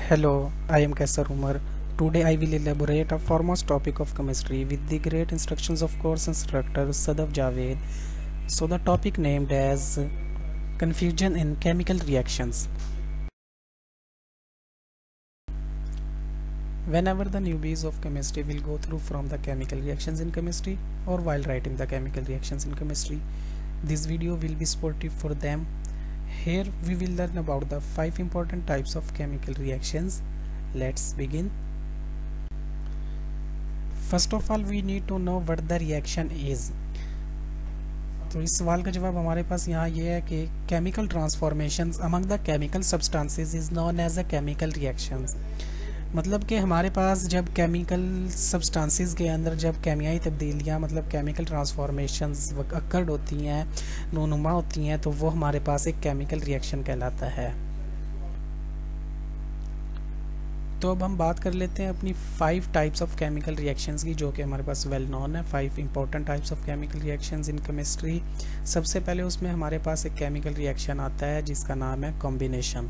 Hello, I am Kaisar Umar. Today I will elaborate a foremost topic of chemistry with the great instructions of course instructor Sadaf Javed. So the topic named as confusion in chemical reactions. Whenever the newbies of chemistry will go through from the chemical reactions in chemistry or while writing the chemical reactions in chemistry, this video will be supportive for them. Here we will learn about the 5 important types of chemical reactions. Let's begin. First of all, we need to know what the reaction is. तो इस सवाल का जवाब हमारे पास यहाँ ये है कि chemical transformations among the chemical substances is known as a chemical reactions. मतलब कि हमारे पास जब केमिकल सब्सटेंसेस के अंदर जब केमियाई तब्दीलियाँ मतलब केमिकल ट्रांसफॉर्मेशंस अकर्ड होती हैं, रूनुमा होती हैं, तो वो हमारे पास एक केमिकल रिएक्शन कहलाता है। तो अब हम बात कर लेते हैं अपनी 5 टाइप्स ऑफ केमिकल रिएक्शंस की, जो कि हमारे पास वेल नोन है। 5 important types of chemical reactions in chemistry. सबसे पहले उसमें हमारे पास एक केमिकल रिएक्शन आता है जिसका नाम है कॉम्बिनेशन।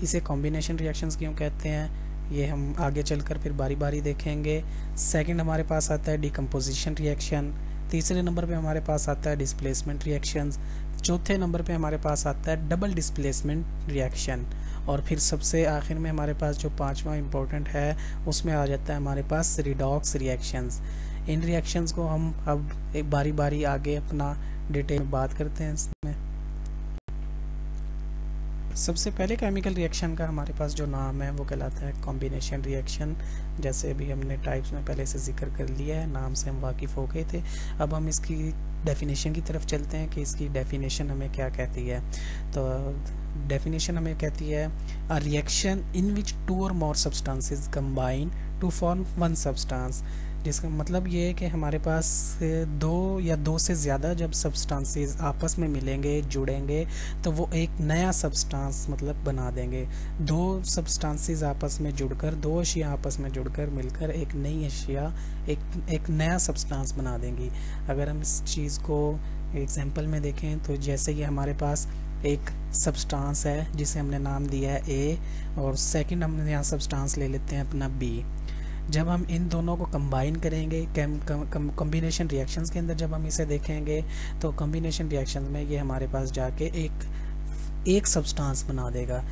इसे कॉम्बिनेशन रिएक्शंस क्यों कहते हैं ये हम आगे चलकर फिर बारी बारी देखेंगे। सेकंड हमारे पास आता है डिकम्पोजिशन रिएक्शन। तीसरे नंबर पे हमारे पास आता है डिस्प्लेसमेंट रिएक्शंस। चौथे नंबर पे हमारे पास आता है डबल डिस्प्लेसमेंट रिएक्शन। और फिर सबसे आखिर में हमारे पास जो 5वां इम्पोर्टेंट है उसमें आ जाता है हमारे पास रिडॉक्स रिएक्शंस। इन रिएक्शंस को हम अब एक बारी बारी आगे अपना डिटेल में बात करते हैं। इसमें सबसे पहले केमिकल रिएक्शन का हमारे पास जो नाम है वो कहलाता है कॉम्बिनेशन रिएक्शन। जैसे अभी हमने टाइप्स में पहले से जिक्र कर लिया है, नाम से हम वाकिफ़ हो गए थे। अब हम इसकी डेफिनेशन की तरफ चलते हैं कि इसकी डेफिनेशन हमें क्या कहती है। तो डेफिनेशन हमें कहती है अ रिएक्शन इन विच 2 और more substances combine to form one substance. जिसका मतलब ये है कि हमारे पास 2 या 2 से ज़्यादा जब सब्सटेंसेस आपस में मिलेंगे, जुड़ेंगे, तो वो एक नया सब्सटेंस मतलब बना देंगे। 2 सब्सटेंसेस आपस में जुड़कर, 2 अशिया आपस में जुड़कर मिलकर एक नई अशिया, एक नया सब्सटेंस बना देंगी। अगर हम इस चीज़ को एग्जांपल में देखें तो जैसे कि हमारे पास एक सब्सटेंस है जिसे हमने नाम दिया है ए, और सेकंड हम यहाँ सब्सटेंस ले लेते हैं अपना बी। जब हम इन दोनों को कंबाइन करेंगे कॉम्बिनेशन रिएक्शंस के अंदर, जब हम इसे देखेंगे तो कॉम्बिनेशन रिएक्शंस में ये हमारे पास जाके एक सब्सटेंस बना देगा।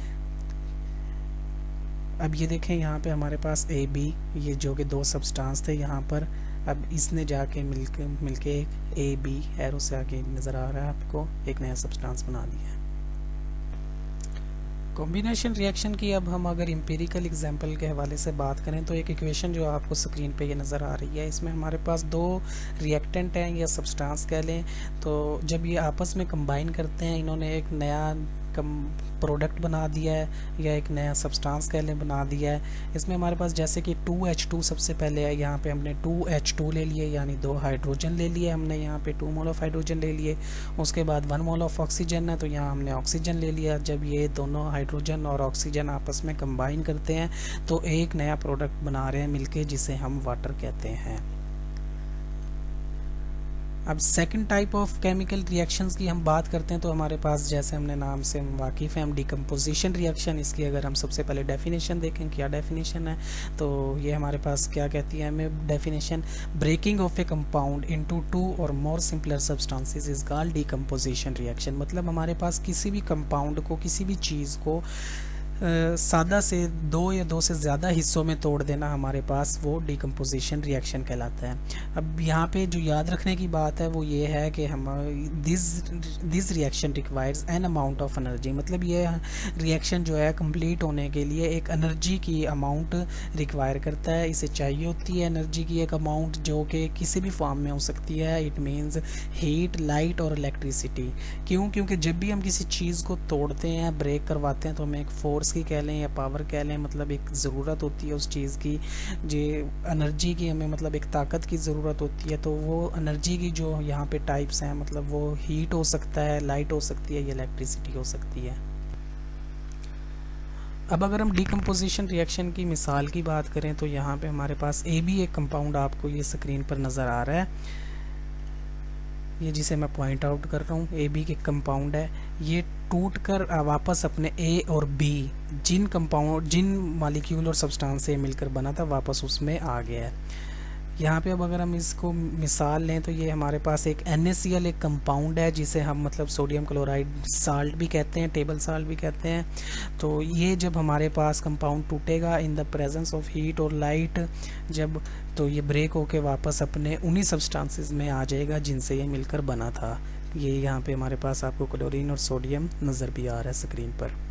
अब ये देखें यहाँ पे हमारे पास ए बी, ये जो कि 2 सब्सटेंस थे यहाँ पर, अब इसने जाके मिलके एक ए बी एरो से आगे नज़र आ रहा है आपको, एक नया सब्सटेंस बना दिया है। कॉम्बिनेशन रिएक्शन की अब हम अगर एम्पिरिकल एग्जांपल के हवाले से बात करें तो एक इक्वेशन जो आपको स्क्रीन पे ये नज़र आ रही है, इसमें हमारे पास 2 रिएक्टेंट हैं या सब्सटेंस कह लें। तो जब ये आपस में कंबाइन करते हैं, इन्होंने एक नया प्रोडक्ट बना दिया है या एक नया सब्सटेंस कह लें बना दिया है। इसमें हमारे पास जैसे कि 2H2 सबसे पहले है, यहाँ पे हमने 2H2 ले लिए, यानी 2 हाइड्रोजन ले लिए हमने, यहाँ पे 2 मोल ऑफ हाइड्रोजन ले लिए। उसके बाद 1 मोल ऑफ ऑक्सीजन है तो यहाँ हमने ऑक्सीजन ले लिया। जब ये दोनों हाइड्रोजन और ऑक्सीजन आपस में कंबाइन करते हैं तो एक नया प्रोडक्ट बना रहे हैं मिलके, जिसे हम वाटर कहते हैं। अब second type of chemical reactions की हम बात करते हैं तो हमारे पास जैसे हमने नाम से वाकिफ़ है हम डिकम्पोजिशन रिएक्शन। इसकी अगर हम सबसे पहले डेफिनेशन देखें, क्या डेफिनेशन है, तो ये हमारे पास क्या कहती है हमें definition, breaking of a compound into 2 और more simpler substances is called decomposition reaction. मतलब हमारे पास किसी भी कंपाउंड को, किसी भी चीज़ को सादा से 2 या 2 से ज़्यादा हिस्सों में तोड़ देना हमारे पास वो डिकम्पोजिशन रिएक्शन कहलाता है। अब यहाँ पे जो याद रखने की बात है वो ये है कि हम this reaction requires an amount of energy. मतलब ये रिएक्शन जो है कंप्लीट होने के लिए एक एनर्जी की अमाउंट रिक्वायर करता है। इसे चाहिए होती है एनर्जी की एक अमाउंट जो कि किसी भी फॉर्म में हो सकती है। इट मीन्स हीट, लाइट और इलेक्ट्रिसिटी। क्यों? क्योंकि जब भी हम किसी चीज़ को तोड़ते हैं, ब्रेक करवाते हैं, तो हमें एक फोर्स की कह लें या पावर कह लें, मतलब एक ज़रूरत होती है उस चीज़ की, जो एनर्जी की हमें मतलब एक ताकत की ज़रूरत होती है। तो वो एनर्जी की जो यहाँ पे टाइप्स हैं, मतलब वो हीट हो सकता है, लाइट हो सकती है या इलेक्ट्रिसिटी हो सकती है। अब अगर हम डिकम्पोजिशन रिएक्शन की मिसाल की बात करें तो यहाँ पे हमारे पास ए बी एक कंपाउंड आपको ये स्क्रीन पर नज़र आ रहा है। ये जिसे मैं पॉइंट आउट कर रहा हूँ, ए बी के कंपाउंड है, ये टूट कर वापस अपने ए और बी जिन मॉलिक्यूल और सब्सटेंस से मिलकर बना था वापस उसमें आ गया है। यहाँ पे अब अगर हम इसको मिसाल लें तो ये हमारे पास एक NaCl एक कंपाउंड है जिसे हम मतलब सोडियम क्लोराइड साल्ट भी कहते हैं, टेबल साल्ट भी कहते हैं। तो ये जब हमारे पास कंपाउंड टूटेगा in the presence of heat और लाइट, जब तो ये ब्रेक होके वापस अपने उन्हीं सब्सटेंसेस में आ जाएगा जिनसे ये मिलकर बना था। ये यहाँ पे हमारे पास आपको क्लोरीन और सोडियम नज़र भी आ रहा है स्क्रीन पर।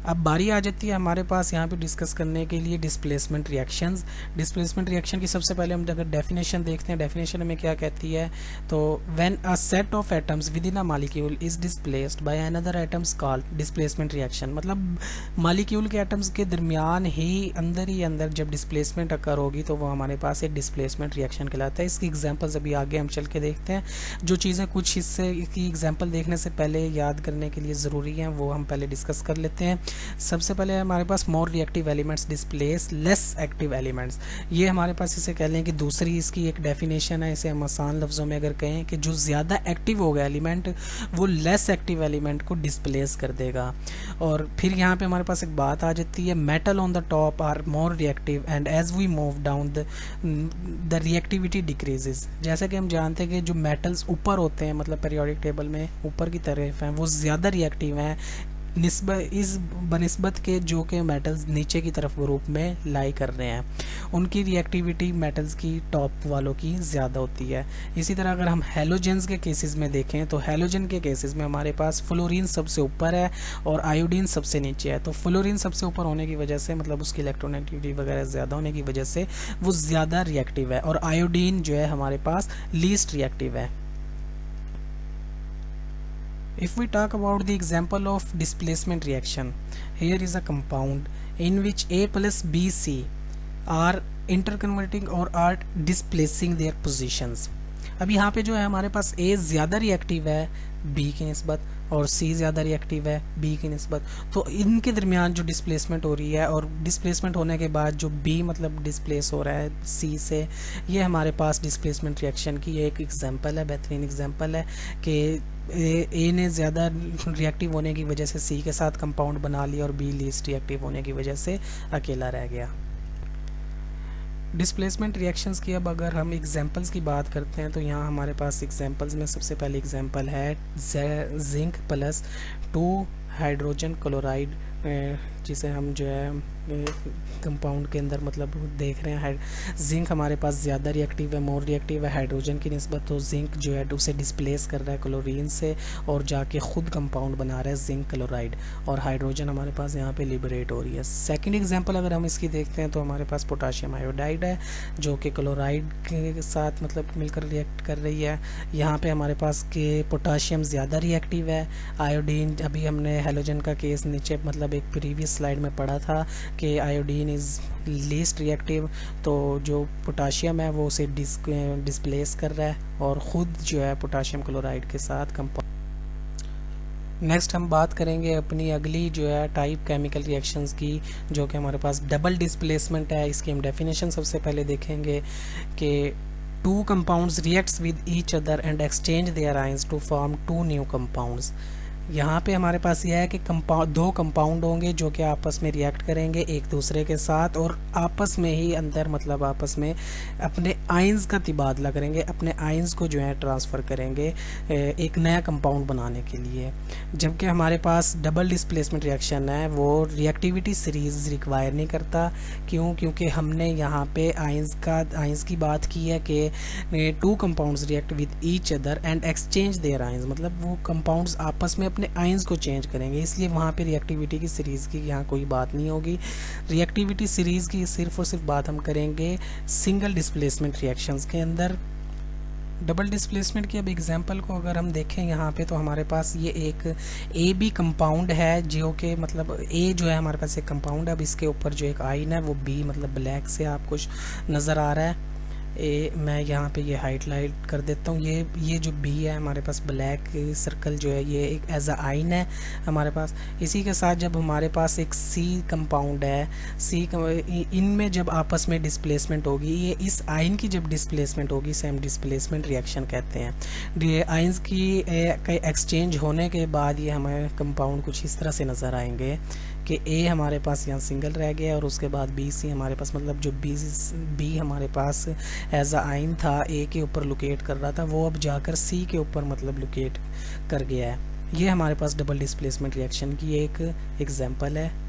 अब बारी आ जाती है हमारे पास यहाँ पे डिस्कस करने के लिए डिस्प्लेसमेंट रिएक्शंस। डिस्प्लेसमेंट रिएक्शन की सबसे पहले हम अगर डेफिनेशन देखते हैं, डेफिनेशन में क्या कहती है, तो when a set of atoms with in a molecule is displaced by another atoms called displacement reaction. मतलब मॉलिक्यूल के एटम्स के दरमियान ही अंदर जब डिस्प्लेसमेंट अकर होगी तो वो हमारे पास एक डिस्प्लेसमेंट रिएक्शन कहलाता है। इसकी एग्जाम्पल्स अभी आगे हम चल के देखते हैं। जो चीज़ें कुछ हिस्से की एग्जाम्पल देखने से पहले याद करने के लिए ज़रूरी हैं वो हम पहले डिस्कस कर लेते हैं। सबसे पहले हमारे पास more reactive elements displace less active elements. ये हमारे पास इसे कह लें कि दूसरी इसकी एक डेफिनेशन है। इसे हम आसान लफ्ज़ों में अगर कहें कि जो ज़्यादा एक्टिव होगा एलिमेंट वो लेस एक्टिव एलिमेंट को डिस्प्लेस कर देगा। और फिर यहाँ पे हमारे पास एक बात आ जाती है, metal on the top are more reactive and as we move down the reactivity decreases. जैसे कि हम जानते हैं कि जो मेटल्स ऊपर होते हैं मतलब पीरियोडिक टेबल में ऊपर की तरफ हैं वो ज़्यादा रिएक्टिव हैं इस बनिस्बत के जो के मेटल्स नीचे की तरफ ग्रुप में लाई कर रहे हैं, उनकी रिएक्टिविटी मेटल्स की टॉप वालों की ज़्यादा होती है। इसी तरह अगर हम हैलोजेंस के केसेस में देखें तो हैलोजन के केसेस में हमारे पास फ्लोरीन सबसे ऊपर है और आयोडीन सबसे नीचे है। तो फ्लोरीन सबसे ऊपर होने की वजह से मतलब उसकी इलेक्ट्रॉनेगेटिविटी वगैरह ज़्यादा होने की वजह से वो ज़्यादा रिएक्टिव है और आयोडीन जो है हमारे पास लीस्ट रिएक्टिव है। If we talk about the example of displacement reaction, here is a compound in which A plus B C are interconverting or are displacing their positions. अब यहाँ पे जो है हमारे पास A ज़्यादा रिएक्टिव है B की निस्बत और C ज़्यादा रिएक्टिव है B की निस्बत। तो इनके दरमियान जो डिस्प्लेसमेंट हो रही है और डिस्प्लेसमेंट होने के बाद जो B मतलब डिस्प्लेस हो रहा है C से, ये हमारे पास डिस्प्लेसमेंट रिएक्शन की एक एग्जांपल है, बेहतरीन एग्जांपल है कि ए ने ज़्यादा रिएक्टिव होने की वजह से सी के साथ कंपाउंड बना लिया और बी लीस्ट रिएक्टिव होने की वजह से अकेला रह गया। डिस्प्लेसमेंट रिएक्शंस की अब अगर हम एग्जांपल्स की बात करते हैं तो यहाँ हमारे पास एग्जांपल्स में सबसे पहले एग्जांपल है जिंक प्लस 2 हाइड्रोजन क्लोराइड, जिसे हम जो है कंपाउंड के अंदर मतलब देख रहे हैं। जिंक हमारे पास ज़्यादा रिएक्टिव है, मोर रिएक्टिव है हाइड्रोजन की निस्बत। तो जिंक जो है उसे डिस्प्लेस कर रहा है क्लोरीन से और जाके ख़ुद कंपाउंड बना रहा है जिंक क्लोराइड, और हाइड्रोजन हमारे पास यहाँ पे लिबरेट हो रही है। सेकंड एग्जांपल अगर हम इसकी देखते हैं तो हमारे पास पोटाशियम आयोडाइड है जो कि क्लोराइड के साथ मतलब मिलकर रिएक्ट कर रही है। यहाँ पे हमारे पास के पोटाशियम ज़्यादा रिएक्टिव है। आयोडीन, अभी हमने हेलोजन का केस नीचे मतलब एक प्रीवियस स्लाइड में पढ़ा था कि आयोडीन इज़ लीस्ट रिएक्टिव, तो जो पोटाशियम है वो उसे डिस्प्लेस कर रहा है और ख़ुद जो है पोटाशियम क्लोराइड के साथ कंपाउंड। नेक्स्ट हम बात करेंगे अपनी अगली जो है टाइप केमिकल रिएक्शंस की, जो कि हमारे पास डबल डिस्प्लेसमेंट है। इसकी हम डेफिनेशन सबसे पहले देखेंगे कि 2 compounds reacts with each other and exchange their ions to form 2 new compounds। यहाँ पे हमारे पास यह है कि 2 कंपाउंड होंगे जो कि आपस में रिएक्ट करेंगे एक दूसरे के साथ और आपस में ही अंदर मतलब आपस में अपने आयंस का तबादला करेंगे, अपने आयंस को जो है ट्रांसफ़र करेंगे एक नया कंपाउंड बनाने के लिए। जबकि हमारे पास डबल डिस्प्लेसमेंट रिएक्शन है वो रिएक्टिविटी सीरीज़ रिक्वायर नहीं करता। क्यों? क्योंकि हमने यहाँ पे आयंस की बात की है कि 2 compounds react with each other and exchange there ions, मतलब वो कंपाउंड्स आपस में अपने आयंस को चेंज करेंगे, इसलिए वहाँ पे रिएक्टिविटी की सीरीज़ की यहाँ कोई बात नहीं होगी। रिएक्टिविटी सीरीज़ की सिर्फ और सिर्फ बात हम करेंगे सिंगल डिस्प्लेसमेंट रिएक्शंस के अंदर। डबल डिस्प्लेसमेंट की अब एग्जांपल को अगर हम देखें यहाँ पे तो हमारे पास ये एक ए बी कंपाउंड है जो कि मतलब ए जो है हमारे पास एक कंपाउंड है, अब इसके ऊपर जो एक आयन है वो बी मतलब ब्लैक से आपको नज़र आ रहा है। मैं यहाँ पे ये हाईलाइट कर देता हूँ। ये जो बी है हमारे पास ब्लैक सर्कल जो है ये एक एज अ आइन है हमारे पास। इसी के साथ जब हमारे पास एक सी कंपाउंड है, इनमें जब आपस में डिस्प्लेसमेंट होगी, ये इस आइन की जब डिस्प्लेसमेंट होगी इसे हम डिस्प्लेसमेंट रिएक्शन कहते हैं। आइंस की एक्सचेंज होने के बाद ये हमारे कंपाउंड कुछ इस तरह से नज़र आएंगे कि ए हमारे पास यहाँ सिंगल रह गया और उसके बाद बी सी हमारे पास, मतलब जो बी हमारे पास एज अ आइन था ए के ऊपर लोकेट कर रहा था, वो अब जाकर सी के ऊपर मतलब लोकेट कर गया है। ये हमारे पास डबल डिस्प्लेसमेंट रिएक्शन की एक एग्जांपल है।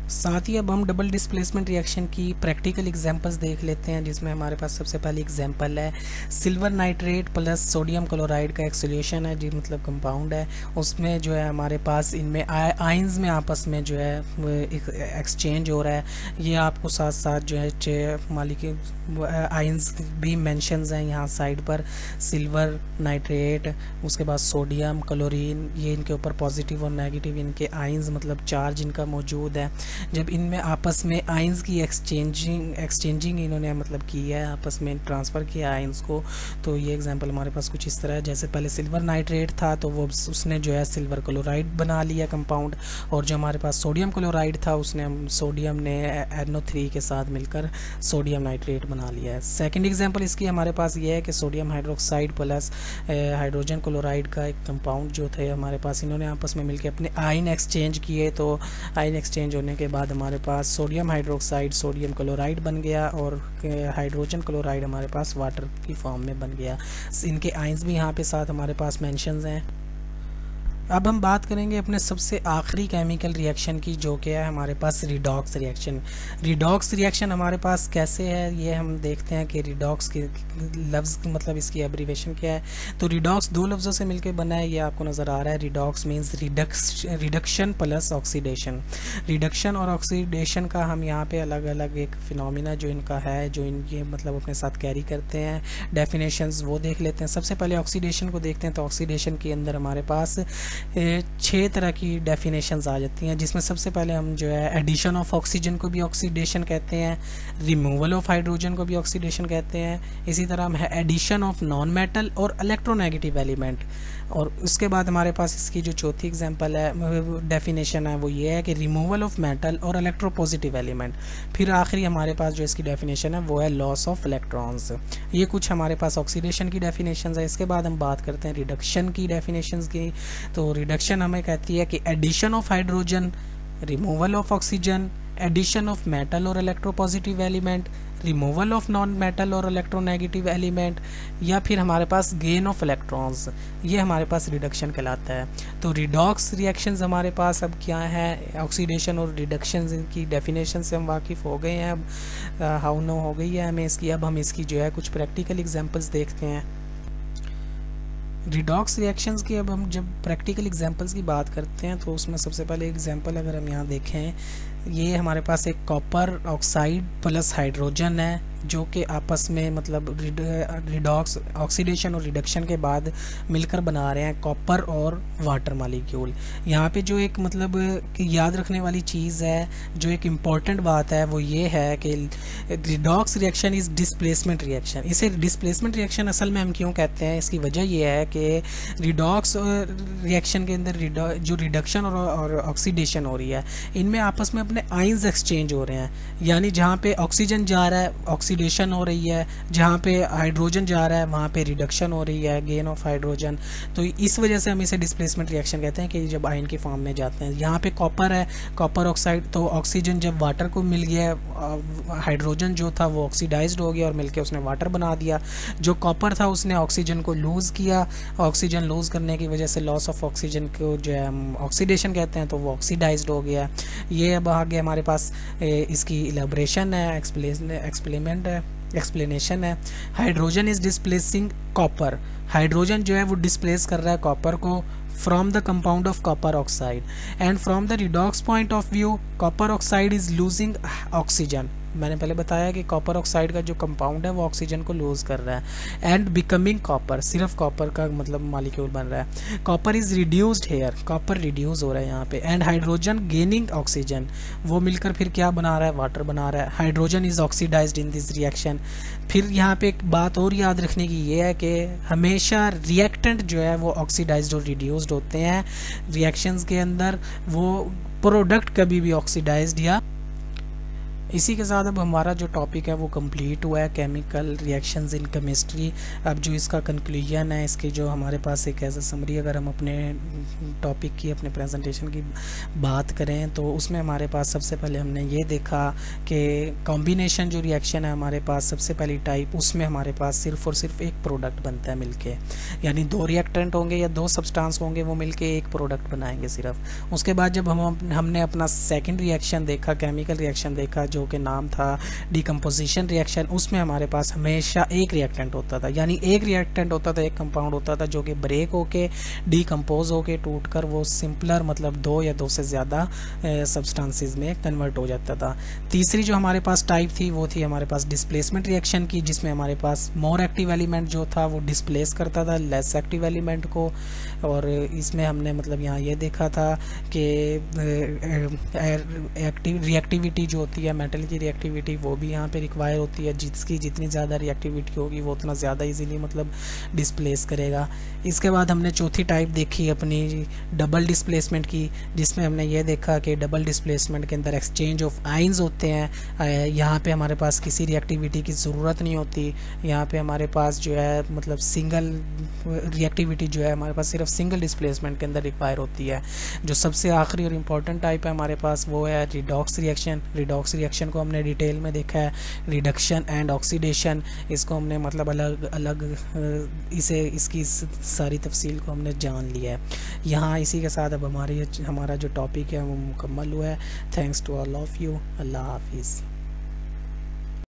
साथ ही अब हम डबल डिस्प्लेसमेंट रिएक्शन की प्रैक्टिकल एग्जांपल्स देख लेते हैं, जिसमें हमारे पास सबसे पहली एग्जांपल है silver nitrate plus sodium chloride का एक सोल्यूशन है, जी मतलब कंपाउंड है। उसमें जो है हमारे पास इनमें आइंस में आपस में जो है एक एक्सचेंज हो रहा है। ये आपको साथ साथ जो है मालिक आइंस भी मेंशंस हैं यहाँ साइड पर, सिल्वर नाइट्रेट, उसके बाद सोडियम क्लोरीन, ये इनके ऊपर पॉजिटिव और नेगेटिव इनके आइंस मतलब चार्ज इनका मौजूद है। जब इनमें आपस में आइंस की एक्सचेंजिंग इन्होंने मतलब की है, आपस में ट्रांसफ़र किया आइंस को, तो ये एग्जांपल हमारे पास कुछ इस तरह है। जैसे पहले सिल्वर नाइट्रेट था तो वो उसने जो है सिल्वर क्लोराइड बना लिया कंपाउंड, और जो हमारे पास सोडियम क्लोराइड था उसने सोडियम ने NO3 के साथ मिलकर सोडियम नाइट्रेट बना लिया है। सेकेंड एग्जाम्पल इसकी हमारे पास ये है कि sodium hydroxide plus hydrogen chloride का एक कंपाउंड जो थे हमारे पास, इन्होंने आपस में मिलकर अपने आइन एक्सचेंज किए, तो आइन एक्सचेंज होने के बाद हमारे पास सोडियम हाइड्रोक्साइड सोडियम क्लोराइड बन गया और हाइड्रोजन क्लोराइड हमारे पास वाटर की फॉर्म में बन गया। इनके आइंस भी यहाँ पे साथ हमारे पास मेंशंस हैं। अब हम बात करेंगे अपने सबसे आखिरी केमिकल रिएक्शन की, जो कि है हमारे पास रिडॉक्स रिएक्शन। रिडॉक्स रिएक्शन हमारे पास कैसे है ये हम देखते हैं कि रिडॉक्स के लफ्ज़ मतलब इसकी एब्रीवेशन क्या है। तो रिडॉक्स दो लफ्ज़ों से मिलकर बना है, ये आपको नज़र आ रहा है। Redox means reduction plus oxidation. Reduction और ऑक्सीडेशन का हम यहाँ पे अलग अलग एक फिनोमिना जो इनका है, जो इनके मतलब अपने साथ कैरी करते हैं, डेफिनेशंस वो देख लेते हैं। सबसे पहले ऑक्सीडेशन को देखते हैं। तो ऑक्सीडेशन के अंदर हमारे पास 6 तरह की डेफिनेशंस आ जाती हैं, जिसमें सबसे पहले हम जो है एडिशन ऑफ ऑक्सीजन को भी ऑक्सीडेशन कहते हैं, रिमूवल ऑफ हाइड्रोजन को भी ऑक्सीडेशन कहते हैं। इसी तरह हम है एडिशन ऑफ नॉन मेटल और इलेक्ट्रोनेगेटिव एलिमेंट। और उसके बाद हमारे पास इसकी जो चौथी एग्जांपल है डेफिनेशन है वो ये है कि रिमूवल ऑफ मेटल और इलेक्ट्रोपॉजिटिव एलिमेंट। फिर आखिरी हमारे पास जो इसकी डेफिनेशन है वो है लॉस ऑफ इलेक्ट्रॉन्स। ये कुछ हमारे पास ऑक्सीडेशन की डेफिनेशंस है। इसके बाद हम बात करते हैं रिडक्शन की डेफिनेशंस की। तो रिडक्शन हमें कहती है कि addition of hydrogen, removal of oxygen, addition of metal और electropositive element, removal of non metal और इलेक्ट्रोनेगेटिव एलिमेंट, या फिर हमारे पास गेन ऑफ इलेक्ट्रॉन्स, ये हमारे पास रिडक्शन कहलाता है। तो रिडॉक्स रिएक्शंस हमारे पास अब क्या है, ऑक्सीडेशन और रिडक्शन की डेफिनेशन से हम वाकिफ़ हो गए हैं, अब हाउ नो हो गई है हमें इसकी। अब हम इसकी जो है कुछ प्रैक्टिकल एग्जांपल्स देखते हैं रिडॉक्स रिएक्शंस की। अब हम जब प्रैक्टिकल एग्जांपल्स की बात करते हैं तो उसमें सबसे पहले एग्जांपल अगर हम यहाँ देखें, ये हमारे पास एक कॉपर ऑक्साइड प्लस हाइड्रोजन है, जो कि आपस में मतलब रिडॉक्स ऑक्सीडेशन और रिडक्शन के बाद मिलकर बना रहे हैं कॉपर और वाटर मॉलिक्यूल। यहाँ पे जो एक मतलब कि याद रखने वाली चीज़ है, जो एक इम्पॉर्टेंट बात है वो ये है कि redox reaction is displacement reaction. इसे डिस्प्लेसमेंट रिएक्शन असल में हम क्यों कहते हैं, इसकी वजह ये है कि रिडॉक्स रिएक्शन के अंदर जो रिडक्शन और ऑक्सीडेशन हो रही है, इनमें आपस में अपने आइंस एक्सचेंज हो रहे हैं। यानी जहाँ पे ऑक्सीजन जा रहा है ऑक्सीडेशन हो रही है, जहाँ पे हाइड्रोजन जा रहा है वहाँ पे रिडक्शन हो रही है, गेन ऑफ हाइड्रोजन। तो इस वजह से हम इसे डिस्प्लेसमेंट रिएक्शन कहते हैं कि जब आयन की फॉर्म में जाते हैं। यहाँ पे कॉपर है, कॉपर ऑक्साइड, तो ऑक्सीजन जब वाटर को मिल गया, हाइड्रोजन जो था वो ऑक्सीडाइज्ड हो गया और मिलके उसने वाटर बना दिया। जो कॉपर था उसने ऑक्सीजन को लूज़ किया, ऑक्सीजन लूज़ करने की वजह से लॉस ऑफ ऑक्सीजन को जो है हम ऑक्सीडेशन कहते हैं, तो वो ऑक्सीडाइज्ड हो गया। ये अब आगे हमारे पास इसकी इलेबोरेशन है, एक्सप्लेनेशन है। Hydrogen is displacing copper, hydrogen जो है वो डिस्प्लेस कर रहा है कॉपर को from the compound of copper oxide, and from the redox point of view copper oxide is losing oxygen. मैंने पहले बताया कि कॉपर ऑक्साइड का जो कंपाउंड है वो ऑक्सीजन को लूज कर रहा है एंड बिकमिंग कॉपर, सिर्फ कॉपर का मतलब मॉलिक्यूल बन रहा है। Copper is reduced here, copper reduce हो रहा है यहाँ पे। एंड हाइड्रोजन गेनिंग ऑक्सीजन, वो मिलकर फिर क्या बना रहा है, वाटर बना रहा है। Hydrogen is oxidised in this reaction. फिर यहाँ पे एक बात और याद रखने की ये है कि हमेशा रिएक्टेंट जो है वो ऑक्सीडाइज्ड और रिड्यूस्ड होते हैं रिएक्शंस के अंदर, वो प्रोडक्ट कभी भी ऑक्सीडाइज्ड या। इसी के साथ अब हमारा जो टॉपिक है वो कंप्लीट हुआ है, केमिकल रिएक्शंस इन केमिस्ट्री। अब जो इसका कंक्लूजन है, इसकी जो हमारे पास एक एज अ समरी अगर हम अपने टॉपिक की, अपने प्रेजेंटेशन की बात करें तो उसमें हमारे पास सबसे पहले हमने ये देखा कि कॉम्बिनेशन जो रिएक्शन है हमारे पास सबसे पहली टाइप, उसमें हमारे पास सिर्फ और सिर्फ एक प्रोडक्ट बनता है मिलके, यानी दो रिएक्टेंट होंगे या दो सब्सटेंस होंगे वो मिलके एक प्रोडक्ट बनाएंगे सिर्फ। उसके बाद जब हमने अपना सेकेंड रिएक्शन देखा, केमिकल रिएक्शन देखा जो के नाम था डिकम्पोजिशन रिएक्शन, उसमें हमारे पास हमेशा एक रिएक्टेंट होता था, यानी एक रिएक्टेंट होता था, एक कंपाउंड होता था जो कि ब्रेक होके डिकम्पोज होके टूटकर वो सिंपलर मतलब दो या दो से ज़्यादा सब्सटेंसेस में कन्वर्ट हो जाता था। तीसरी जो हमारे पास टाइप थी वो थी हमारे पास डिस्प्लेसमेंट रिएक्शन की, जिसमें हमारे पास मोर एक्टिव एलिमेंट जो था वो डिस्प्लेस करता था लेस एक्टिव एलिमेंट को। और इसमें हमने मतलब यहाँ ये देखा था कि रिएक्टिविटी जो होती है मेटल की रिएक्टिविटी वो भी यहाँ पे रिक्वायर होती है, जिसकी जितनी ज़्यादा रिएक्टिविटी होगी वो उतना ज़्यादा इजीली मतलब डिस्प्लेस करेगा। इसके बाद हमने चौथी टाइप देखी अपनी डबल डिस्प्लेसमेंट की, जिसमें हमने ये देखा कि डबल डिस्प्लेसमेंट के अंदर एक्सचेंज ऑफ आइंस होते हैं। यहाँ पे हमारे पास किसी रिएक्टिविटी की ज़रूरत नहीं होती, यहाँ पे हमारे पास जो है मतलब सिंगल रिएक्टिविटी जो है हमारे पास सिर्फ सिंगल डिस्प्लेसमेंट के अंदर रिक्वायर होती है। जो सबसे आखिरी और इम्पॉर्टेंट टाइप है हमारे पास वो है रिडॉक्स रिएक्शन। रिडॉक्स रिएक्शन को हमने डिटेल में देखा है, रिडक्शन एंड ऑक्सीडेशन, इसको हमने मतलब अलग अलग इसकी सारी तफसील को हमने जान लिया है। यहाँ इसी के साथ अब हमारा जो टॉपिक है वो मुकम्मल हुआ है। Thanks to all of you. Allah हाफिज़।